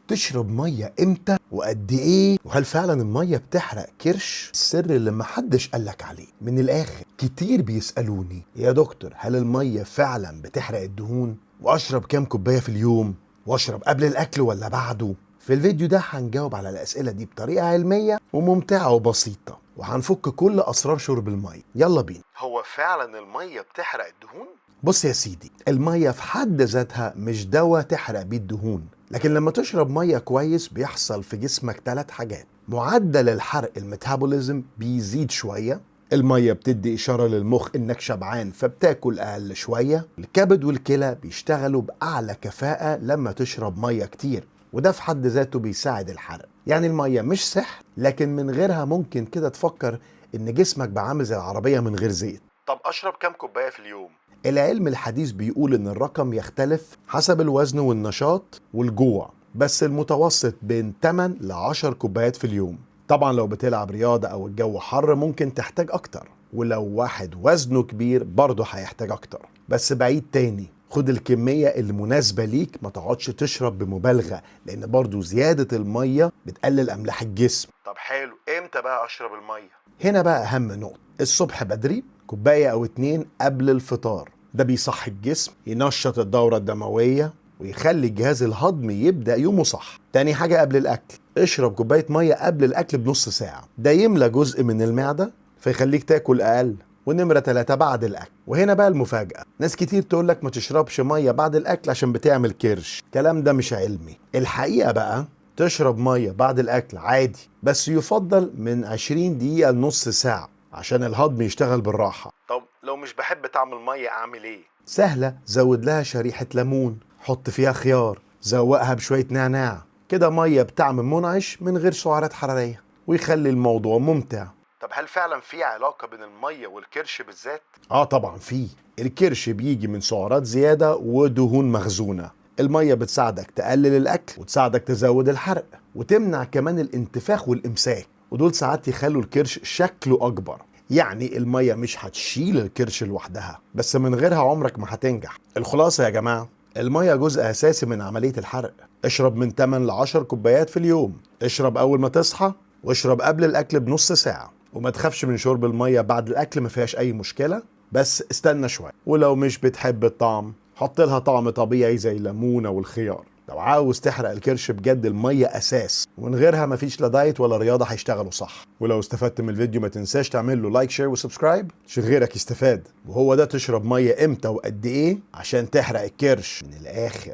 تشرب ميه امتى وقد ايه؟ وهل فعلا الميه بتحرق كرش؟ السر اللي محدش قالك عليه. من الاخر كتير بيسألوني يا دكتور هل الميه فعلا بتحرق الدهون؟ واشرب كام كوبايه في اليوم؟ واشرب قبل الاكل ولا بعده؟ في الفيديو ده هنجاوب على الاسئله دي بطريقه علميه وممتعه وبسيطه، وهنفك كل اسرار شرب الميه. يلا بينا. هو فعلا الميه بتحرق الدهون؟ بص يا سيدي، الميه في حد ذاتها مش دواء تحرق بيه الدهون، لكن لما تشرب ميه كويس بيحصل في جسمك 3 حاجات. معدل الحرق الميتابوليزم بيزيد شويه، الميه بتدي اشاره للمخ انك شبعان فبتاكل اقل شويه، الكبد والكلى بيشتغلوا باعلى كفاءه لما تشرب ميه كتير، وده في حد ذاته بيساعد الحرق. يعني الميه مش سحر، لكن من غيرها ممكن كده تفكر ان جسمك بقى عامل زي العربيه من غير زيت. طب اشرب كام كوبايه في اليوم؟ العلم الحديث بيقول ان الرقم يختلف حسب الوزن والنشاط والجوع، بس المتوسط بين 8 ل 10 كوبايات في اليوم. طبعا لو بتلعب رياضة او الجو حر ممكن تحتاج اكتر، ولو واحد وزنه كبير برضه هيحتاج اكتر. بس بعيد تاني، خد الكمية المناسبة ليك، ما تقعدش تشرب بمبالغة، لان برضه زيادة المية بتقلل املاح الجسم. طب حلو، امتى بقى اشرب المية؟ هنا بقى اهم نقطة، الصبح بدري كوباية او 2 قبل الفطار، ده بيصحي الجسم، ينشط الدورة الدموية، ويخلي الجهاز الهضمي يبدأ يومه صح. تاني حاجة قبل الأكل، اشرب كوباية مية قبل الأكل بنص ساعة، ده يملى جزء من المعدة فيخليك تاكل أقل. ونمرة 3 بعد الأكل، وهنا بقى المفاجأة، ناس كتير تقولك ما تشربش مية بعد الأكل عشان بتعمل كرش. الكلام ده مش علمي. الحقيقة بقى تشرب مية بعد الأكل عادي، بس يفضل من 20 دقيقة لنص ساعة عشان الهضم يشتغل بالراحة. طب لو مش بحب طعم المية أعمل إيه؟ سهلة، زود لها شريحة ليمون، حط فيها خيار، زوقها بشوية نعناع، كده مية بطعم منعش من غير سعرات حرارية، ويخلي الموضوع ممتع. طب هل فعلا في علاقة بين المية والكرش بالذات؟ طبعا في. الكرش بيجي من سعرات زيادة ودهون مخزونة. المية بتساعدك تقلل الأكل، وتساعدك تزود الحرق، وتمنع كمان الانتفاخ والإمساك، ودول ساعات يخلوا الكرش شكله أكبر. يعني المية مش هتشيل الكرش لوحدها، بس من غيرها عمرك ما هتنجح. الخلاصة يا جماعة، المية جزء أساسي من عملية الحرق. اشرب من 8 ل 10 كوبايات في اليوم، اشرب أول ما تصحى، واشرب قبل الأكل بنص ساعة. وما تخافش من شرب المية بعد الأكل، ما فيهاش أي مشكلة، بس استنى شوية. ولو مش بتحب الطعم حط لها طعم طبيعي زي الليمونة والخيار. لو عاوز تحرق الكرش بجد المية أساس، ومن غيرها مفيش لا دايت ولا رياضة هيشتغلوا صح. ولو استفدت من الفيديو ما تنساش تعمل له لايك شير وسبسكرايب عشان غيرك يستفاد. وهو ده تشرب مية امتى وقد ايه عشان تحرق الكرش من الآخر.